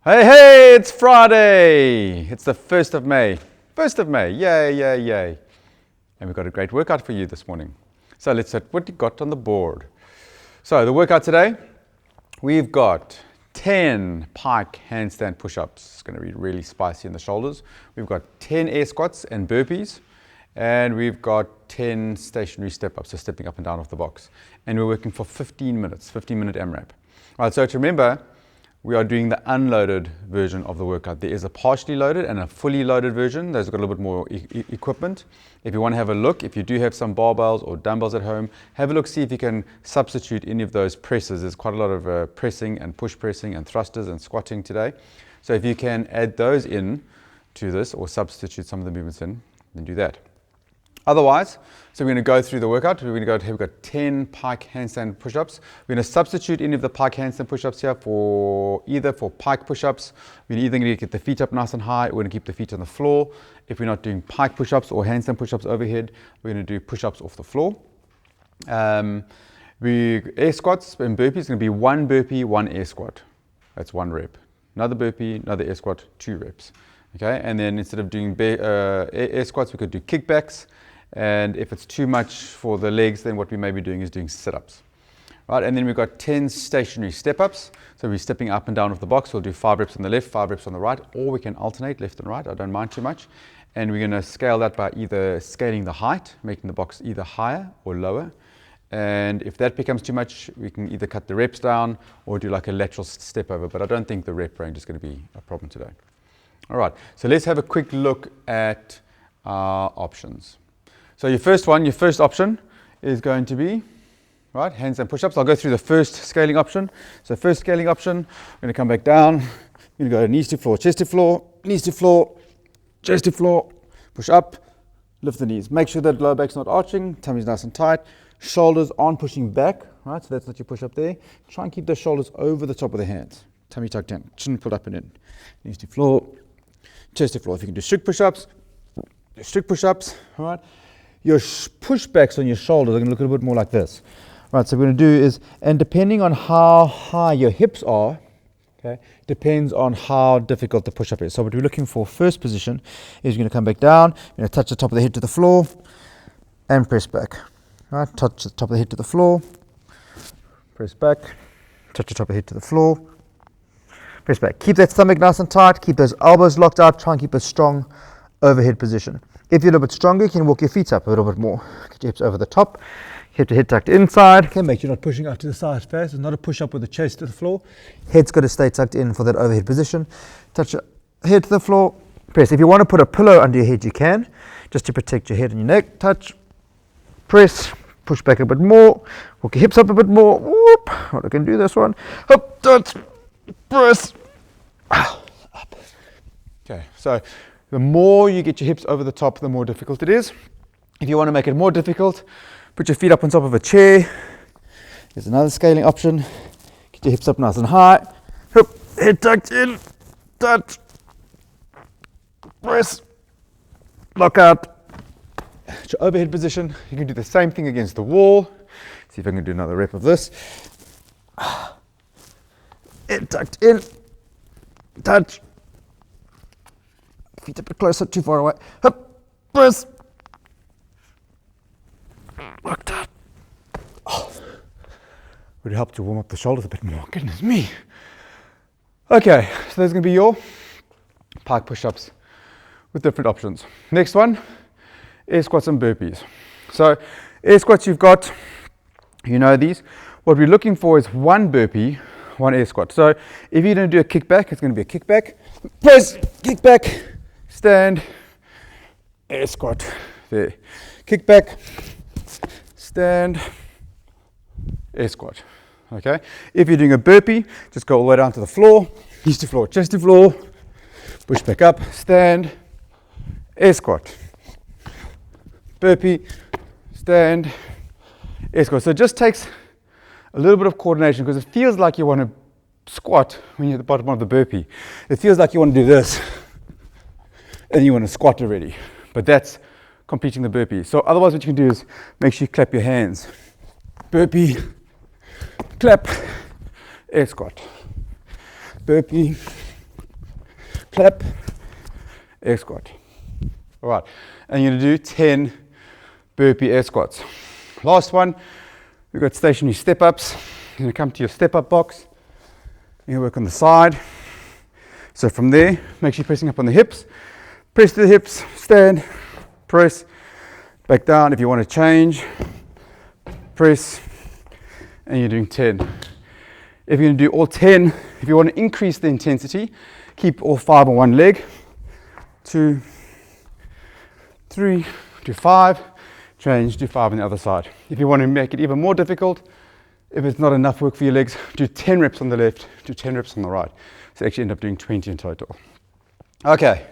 Hey, hey, it's Friday. It's the 1st of May. 1st of May, yay, yay, yay. And we've got a great workout for you this morning. So let's see what you got on the board. So the workout today, we've got 10 pike handstand push-ups. It's going to be really spicy in the shoulders. We've got 10 air squats and burpees. And we've got 10 stationary step-ups, so stepping up and down off the box. And we're working for 15 minutes, 15-minute AMRAP. All right, so to remember, we are doing the unloaded version of the workout. There is a partially loaded and a fully loaded version. Those have got a little bit more equipment. If you want to have a look, if you do have some barbells or dumbbells at home, have a look, see if you can substitute any of those presses. There's quite a lot of pressing and push pressing and thrusters and squatting today. So if you can add those in to this or substitute some of the movements in, then do that. Otherwise, so we're going to go through the workout. We've got 10 pike handstand push-ups. We're going to substitute any of the pike handstand push-ups here for pike push-ups. We're either going to get the feet up nice and high, or we're going to keep the feet on the floor. If we're not doing pike push-ups or handstand push-ups overhead, we're going to do push-ups off the floor. Air squats and burpees is going to be one burpee, one air squat. That's one rep. Another burpee, another air squat, 2 reps. Okay, and then instead of doing air squats, we could do kickbacks. And if it's too much for the legs, then what we may be doing is doing sit-ups. Right, and then we've got 10 stationary step-ups. So we're stepping up and down off the box. We'll do 5 reps on the left, 5 reps on the right, or we can alternate left and right. I don't mind too much. And we're going to scale that by either scaling the height, making the box either higher or lower. And if that becomes too much, we can either cut the reps down or do like a lateral step over. But I don't think the rep range is going to be a problem today. All right, so let's have a quick look at our options. So your first option is going to be, right, handstand push-ups. I'll go through the first scaling option. So first scaling option, we're going to come back down. We're going to go knees to floor, chest to floor, knees to floor, chest to floor, push up, lift the knees. Make sure that lower back's not arching, tummy's nice and tight, shoulders aren't pushing back, right, so that's not your push-up there. Try and keep those shoulders over the top of the hands. Tummy tucked in, chin pulled up and in. Knees to floor, chest to floor. If you can do strict push-ups, all right. Your pushbacks on your shoulders are going to look a little bit more like this. Right, so what we're going to do is, and depending on how high your hips are, okay, depends on how difficult the push-up is. So what we're looking for first position is you're going to come back down, you're going to touch the top of the head to the floor, and press back. Right, touch the top of the head to the floor, press back, touch the top of the head to the floor, press back. Keep that stomach nice and tight, keep those elbows locked out, try and keep a strong overhead position. If you're a little bit stronger, you can walk your feet up a little bit more. Get your hips over the top, keep your head tucked inside. Okay, make sure you're not pushing out to the side first. It's not a push up with the chest to the floor. Head's got to stay tucked in for that overhead position. Touch your head to the floor, press. If you want to put a pillow under your head, you can, just to protect your head and your neck. Touch, press, push back a bit more, walk your hips up a bit more. Whoop. Right, I can do this one. Up, touch, press, up. Okay, so the more you get your hips over the top, the more difficult it is. If you want to make it more difficult, put your feet up on top of a chair. There's another scaling option. Get your hips up nice and high. Head tucked in. Touch. Press. Lock out. It's your overhead position. You can do the same thing against the wall. See if I can do another rep of this. Head tucked in. Touch. Feet a bit closer, too far away. Up, press. Locked out. Oh. Would help to warm up the shoulders a bit more. Goodness me. Okay, so there's going to be your pike push-ups with different options. Next one, air squats and burpees. So air squats, you've got, you know these. What we're looking for is one burpee, one air squat. So if you're going to do a kickback, it's going to be a kickback. Press, kickback. Stand, air squat, there. Kick back, stand, air squat. Okay. If you're doing a burpee, just go all the way down to the floor, knees to floor, chest to floor, push back up, stand, air squat. Burpee, stand, air squat. So it just takes a little bit of coordination because it feels like you want to squat when you're at the bottom of the burpee. It feels like you want to do this. And you want to squat already, but that's completing the burpee. So otherwise what you can do is make sure you clap your hands. Burpee, clap, air squat. Burpee, clap, air squat. All right, and you're going to do 10 burpee air squats. Last one, we've got stationary step-ups. You're going to come to your step-up box. You work on the side. So from there, make sure you're pressing up on the hips. Press to the hips, stand, press, back down. If you want to change, press, and you're doing 10. If you're going to do all 10, if you want to increase the intensity, keep all 5 on one leg. 2, 3, do 5, change, do 5 on the other side. If you want to make it even more difficult, if it's not enough work for your legs, do 10 reps on the left, do 10 reps on the right. So actually end up doing 20 in total. Okay,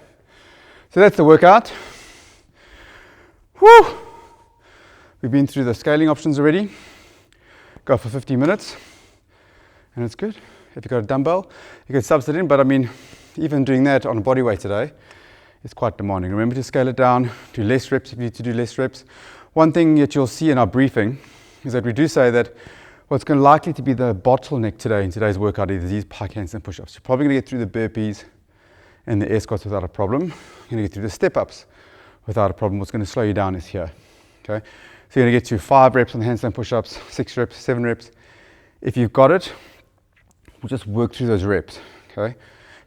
so that's the workout. Woo! We've been through the scaling options already. Go for 50 minutes, and it's good. If you've got a dumbbell, you can substitute it in, but I mean, even doing that on a body weight today, it's quite demanding. Remember to scale it down, do less reps if you need to do less reps. One thing that you'll see in our briefing is that we do say that what's going to likely to be the bottleneck today in today's workout is these pike handstand push-ups. You're probably going to get through the burpees and the air squats without a problem. You're going to get through the step-ups without a problem. What's going to slow you down is here. Okay, so you're going to get to 5 reps on the handstand push-ups, 6 reps, 7 reps. If you've got it, we'll just work through those reps. Okay,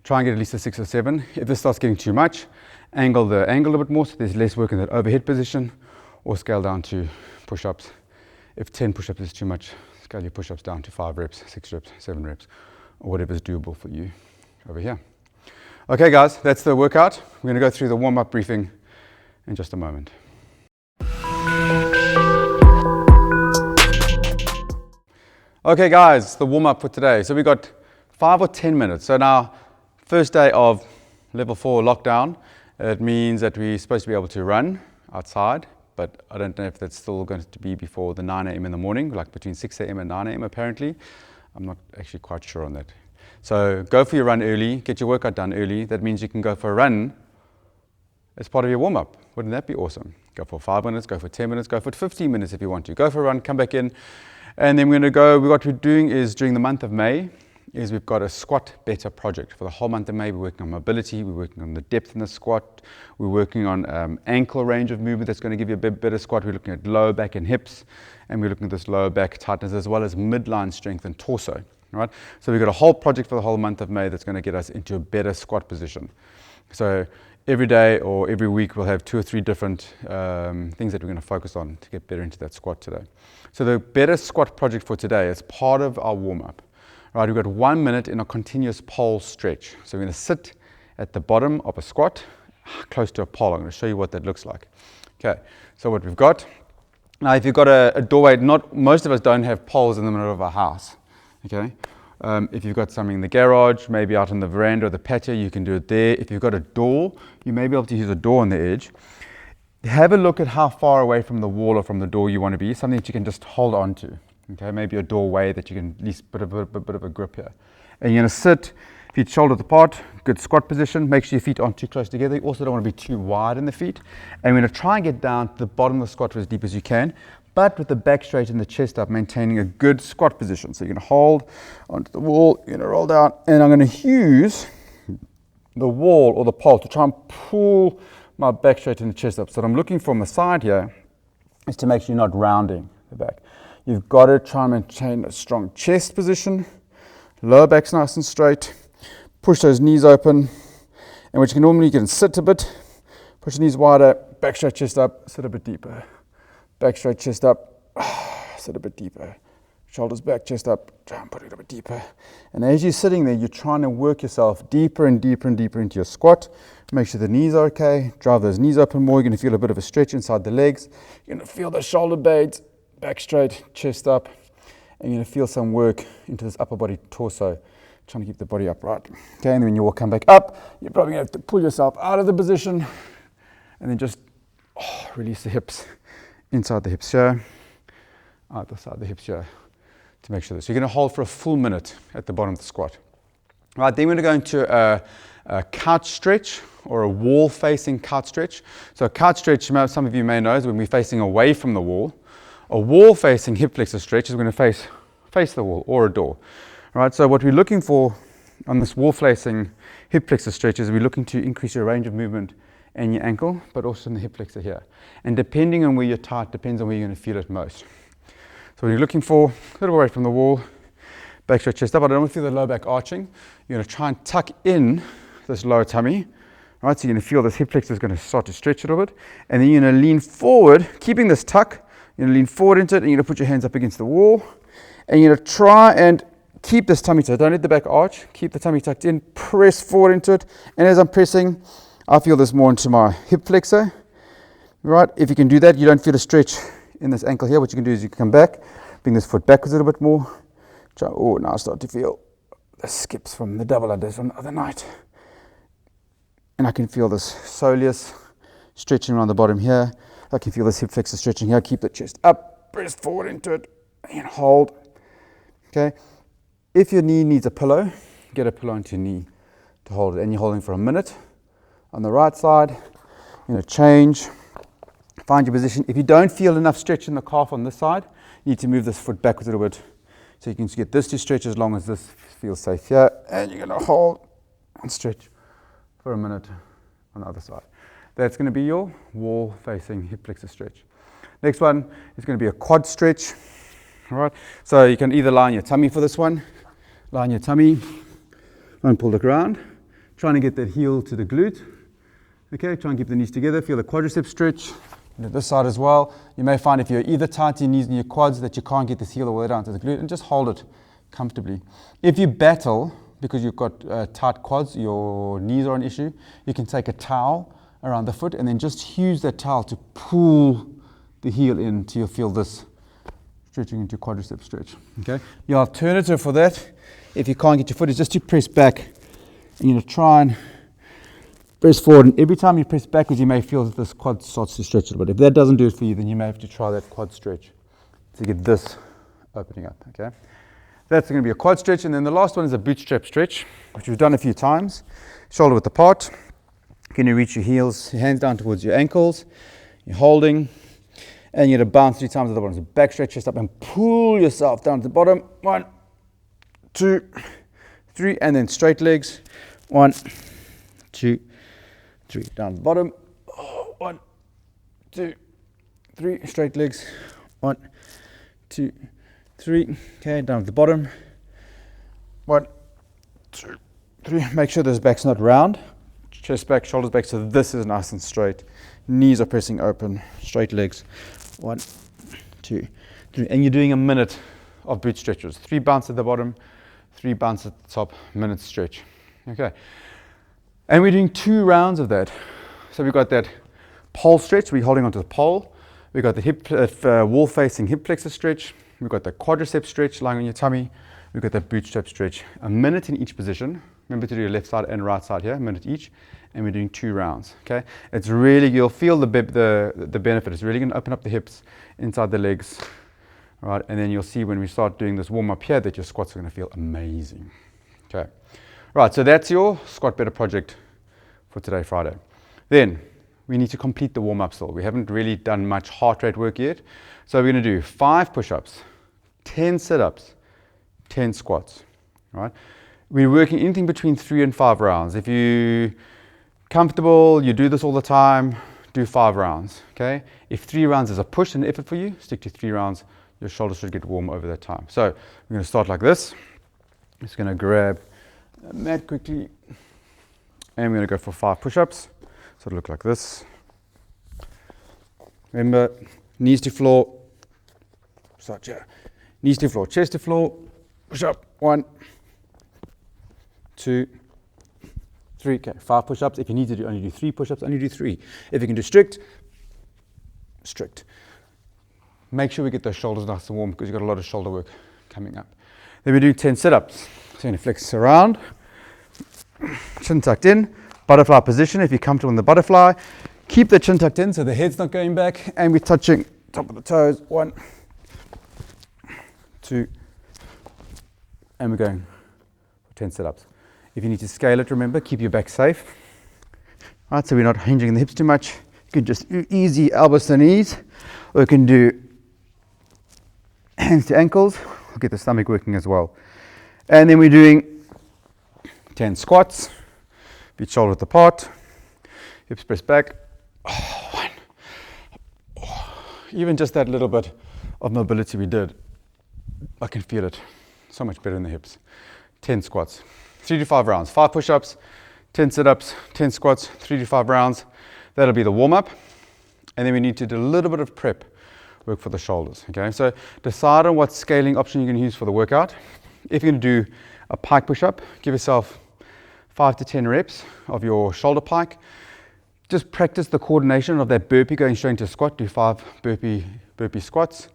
try and get at least a 6 or 7. If this starts getting too much, angle the angle a bit more so there's less work in that overhead position, or scale down to push-ups. If 10 push-ups is too much, scale your push-ups down to 5 reps, 6 reps, 7 reps, or whatever is doable for you over here. Okay guys, that's the workout. We're going to go through the warm-up briefing in just a moment. Okay guys, the warm-up for today. So we got 5 or 10 minutes. So now, first day of level 4 lockdown, it means that we're supposed to be able to run outside, but I don't know if that's still going to be before the 9 a.m. in the morning, like between 6 a.m. and 9 a.m. apparently. I'm not actually quite sure on that. So go for your run early, get your workout done early. That means you can go for a run as part of your warm-up. Wouldn't that be awesome? Go for 5 minutes, go for 10 minutes, go for 15 minutes if you want to. Go for a run, come back in, and then we're going to go, what we're doing is during the month of May, is we've got a squat better project. For the whole month of May, we're working on mobility, we're working on the depth in the squat, we're working on ankle range of movement that's going to give you a bit better squat. We're looking at lower back and hips, and we're looking at this lower back tightness as well as midline strength and torso. Right? So we've got a whole project for the whole month of May that's going to get us into a better squat position. So every day or every week we'll have 2 or 3 different things that we're going to focus on to get better into that squat today. So the better squat project for today is part of our warm-up. Right, we've got 1 minute in a continuous pole stretch. So we're going to sit at the bottom of a squat, close to a pole. I'm going to show you what that looks like. Okay, so what we've got. Now if you've got a doorway, most of us don't have poles in the middle of our house. Okay, if you've got something in the garage, maybe out on the veranda or the patio, you can do it there. If you've got a door, you may be able to use a door on the edge. Have a look at how far away from the wall or from the door you want to be, something that you can just hold on to. Okay, maybe a doorway that you can at least put a bit of a grip here. And you're going to sit, feet shoulders apart, good squat position. Make sure your feet aren't too close together. You also don't want to be too wide in the feet. And we're going to try and get down to the bottom of the squat for as deep as you can, but with the back straight and the chest up, maintaining a good squat position. So you're going to hold onto the wall, you're going to roll down, and I'm going to use the wall or the pole to try and pull my back straight and the chest up. So what I'm looking for on the side here is to make sure you're not rounding the back. You've got to try and maintain a strong chest position, lower back's nice and straight, push those knees open, and which you can normally sit a bit, push the knees wider, back straight, chest up, sit a bit deeper, back straight, chest up, sit a bit deeper, shoulders back, chest up, try and put it a bit deeper. And as you're sitting there, you're trying to work yourself deeper and deeper and deeper into your squat. Make sure the knees are okay, drive those knees open more. You're going to feel a bit of a stretch inside the legs. You're going to feel the shoulder blades, back straight, chest up, and you're going to feel some work into this upper body torso, trying to keep the body upright. Okay, and then when you will come back up, you're probably going to have to pull yourself out of the position, and then just release the hips, inside the hips here, out the side of the hips here, to make sure that. So you're going to hold for a full minute at the bottom of the squat. Right, then we're going to go into a couch stretch or a wall-facing couch stretch. So a couch stretch, some of you may know, is when we're facing away from the wall. A wall-facing hip flexor stretch is going to face the wall or a door. All right, so what we're looking for on this wall facing hip flexor stretch is we're looking to increase your range of movement and your ankle, but also in the hip flexor here. And depending on where you're tight, depends on where you're going to feel it most. So what you're looking for, a little away from the wall, back stretch chest up. I don't want to feel the low back arching. You're going to try and tuck in this lower tummy. Right, so you're going to feel this hip flexor is going to start to stretch a little bit. And then you're going to lean forward, keeping this tuck. You're going to lean forward into it, and you're going to put your hands up against the wall. And you're going to try and keep this tummy tucked. Don't let the back arch. Keep the tummy tucked in. Press forward into it. And as I'm pressing, I feel this more into my hip flexor. Right, if you can do that, you don't feel a stretch in this ankle here. What you can do is you can come back, bring this foot backwards a little bit more. Oh, now I start to feel the skips from the double unders from the other night. And I can feel this soleus stretching around the bottom here. I can feel this hip flexor stretching here. Keep the chest up, press forward into it, and hold. Okay. If your knee needs a pillow, get a pillow onto your knee to hold it. And you're holding for a minute. On the right side, you're going to change, find your position. If you don't feel enough stretch in the calf on this side, you need to move this foot backwards a little bit. So you can get this to stretch as long as this feels safe here. And you're going to hold and stretch for a minute on the other side. That's going to be your wall facing hip flexor stretch. Next one is going to be a quad stretch. All right. So you can either lie on your tummy for this one, lie on your tummy, and pull it around, trying to get that heel to the glute. Okay, try and keep the knees together. Feel the quadricep stretch. And this side as well. You may find if you're either tight to your knees and your quads that you can't get this heel all the way down to the glute, and just hold it comfortably. If you battle because you've got tight quads, your knees are an issue, you can take a towel around the foot and then just use that towel to pull the heel in till you feel this stretching into quadricep stretch. Okay. The alternative for that, if you can't get your foot, is just to press back and you're going to try and press forward, and every time you press backwards you may feel that this quad starts to stretch a little bit. If that doesn't do it for you, then you may have to try that quad stretch to get this opening up. Okay. That's going to be a quad stretch, and then the last one is a bootstrap stretch, which we've done a few times. Shoulder width apart. Can you reach your heels, your hands down towards your ankles? You're holding, and you're going to bounce 3 times at the bottom. So back stretch, chest up, and pull yourself down to the bottom. 1, 2, 3, and then straight legs. 1, 2, 3. Down the bottom. 1, 2, 3. Straight legs. 1, 2, 3. Okay, down at the bottom. 1, 2, 3. Make sure this back's not round. Chest back, shoulders back, so this is nice and straight. Knees are pressing open. Straight legs. 1, 2, 3. And you're doing a minute of boot stretches. 3 bounce at the bottom, 3 bounce at the top, minute stretch. Okay. And we're doing 2 rounds of that. So we've got that pole stretch, we're holding onto the pole. We've got the hip wall facing hip flexor stretch. We've got the quadricep stretch lying on your tummy. We've got the bootstrap stretch. A minute in each position. Remember to do your left side and right side here, a minute each. And we're doing 2 rounds. Okay, it's really, you'll feel the benefit. It's really going to open up the hips inside the legs. All right, and then you'll see when we start doing this warm up here that your squats are going to feel amazing. Okay, right. So that's your squat better project for today, Friday. Then we need to complete the warm up still. We haven't really done much heart rate work yet. So we're going to do 5 push-ups, 10 sit-ups, 10 squats. Right? We're working anything between 3 and 5 rounds. If you're comfortable, you do this all the time, do 5 rounds. Okay? If 3 rounds is a push and effort for you, stick to 3 rounds. Your shoulders should get warm over that time. So we're going to start like this. Just going to grab a mat quickly, and we're going to go for 5 push-ups. So it'll look like this. Remember, knees to floor. Start here. Knees to floor, chest to floor. Push up. 1, 2, 3. Okay, 5 push-ups. If you need to only do 3 push-ups, only do 3. If you can do strict. Make sure we get those shoulders nice and warm because you've got a lot of shoulder work coming up. Then we do 10 sit-ups. So you're going to flex around, chin tucked in, butterfly position. If you're comfortable in the butterfly, keep the chin tucked in so the head's not going back, and we're touching top of the toes. 1, 2, and we're going for 10 sit-ups. If you need to scale it, remember, keep your back safe. All right, so we're not hinging the hips too much. You can just do easy elbows to knees, or you can do hands to ankles. We'll get the stomach working as well. And then we're doing 10 squats, feet shoulder width apart, hips pressed back. One. Even just that little bit of mobility we did, I can feel it so much better in the hips. 10 squats, 3 to 5 rounds, 5 push-ups, 10 sit-ups, 10 squats, 3 to 5 rounds. That'll be the warm-up. And then we need to do a little bit of prep work for the shoulders. Okay, so decide on what scaling option you're going to use for the workout. If you're going to do a pike push-up, give yourself 5 to 10 reps of your shoulder pike. Just practice the coordination of that burpee going straight into a squat. Do 5 burpee squats.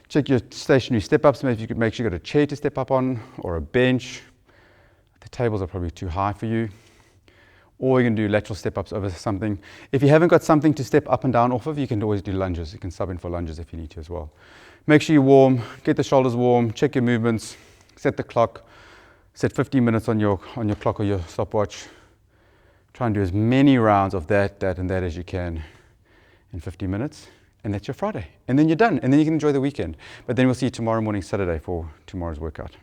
Check your stationary step-ups. Maybe you could make sure you've got a chair to step up on or a bench. The tables are probably too high for you. Or you can do lateral step-ups over something. If you haven't got something to step up and down off of, you can always do lunges. You can sub in for lunges if you need to as well. Make sure you're warm, get the shoulders warm, check your movements, set the clock, set 15 minutes on your clock or your stopwatch. Try and do as many rounds of that, and that as you can in 50 minutes. And that's your Friday. And then you're done. And then you can enjoy the weekend. But then we'll see you tomorrow morning, Saturday, for tomorrow's workout.